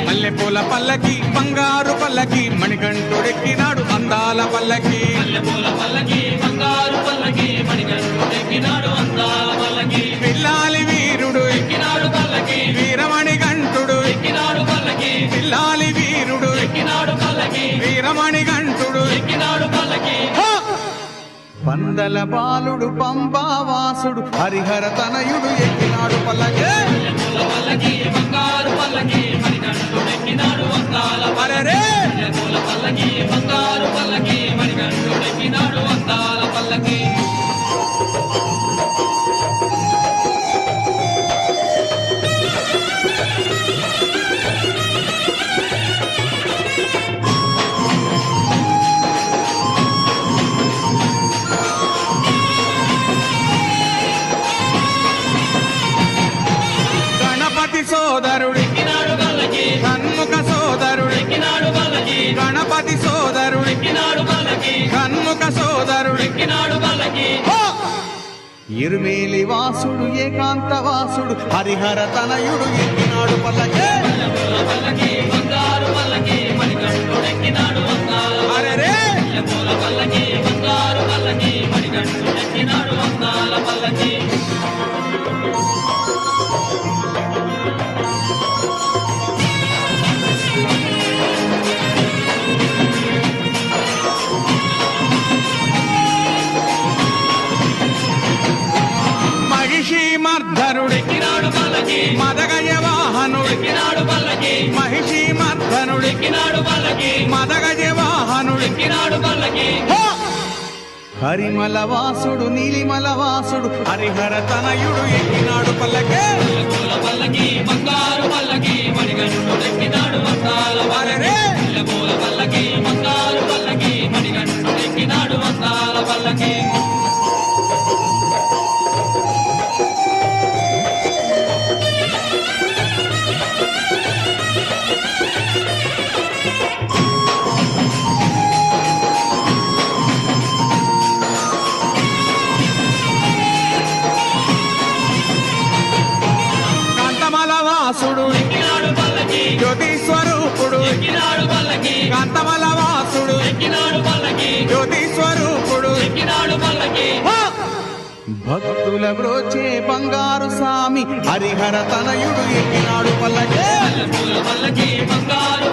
మల్లెపూల పల్లకి బంగారు పల్లకి మణికంఠుడెక్కినాడు అందాల పల్లకి మల్లెపూల పల్లకి బంగారు పల్లకి మణికంఠుడెక్కినాడు అందాల పల్లకి పిల్లాలి వీరుడు ఎక్కినాడు పల్లకి వీరమణికంఠుడు ఎక్కినాడు పల్లకి పిల్లాలి వీరుడు ఎక్కినాడు పల్లకి వీరమణికంఠుడు ఎక్కినాడు పల్లకి పందల బాలుడు పంబావాసుడు హరిహర తనయుడు ఎక్కినాడు పల్లకి బంగారు పల్లకి మణికంఠుడు ఎక్కినాడు అందాల పల్లకి బంగారు పల్లకి మణికంఠుడు ఎక్కినాడు అందాల పల్లకి సోదరుడు ఎక్కినాడు పల్లకి షణ్ముఖ సోదరుడు ఎక్కినాడు పల్లకి గణపతి సోదరుడు ఎక్కినాడు పల్లకి షణ్ముఖ సోదరుడు ఎక్కినాడు పల్లకి ఇరుమేలి వాసుడు ఏకాంత వాసుడు హరిహర తనయుడు ఎక్కినాడు పల్లకి బంగారు పల్లకి మణికంఠుడు ఎక్కినాడు అరెరే పల్లకి బంగారు పల్లకి మణికంఠుడు ఎక్కినాడు అందాల పల్లకి మర్ధనుడెక్కినాడు పల్లకి మదగజ వాహనుడెక్కినాడు పల్లకి మహిషి మర్ధనుడెక్కినాడు పల్లకి మదగజ వాహనుడెక్కినాడు పల్లకి హరిమల వాసుడు నీలిమల వాసుడు హరిహర తనయుడు ఎక్కినాడు పల్లకి పల్లకి బంగారు పల్లకి మణికంఠుడెక్కినాడు అందాల పల్లకి బంగారు పల్లకి మణికంఠుడెక్కినాడు అందాల పల్లకి వాసుడు ఎక్కినాడు పల్లకి జ్యోతి స్వరూపుడు ఎక్కినాడు పల్లకి కాంతమల వాసుడు ఎక్కినాడు పల్లకి జ్యోతి స్వరూపుడు ఎక్కినాడు పల్లకి భక్తుల బ్రోచే బంగారు స్వామి హరిహర తనయుడు ఎక్కినాడు పల్లకి బంగారు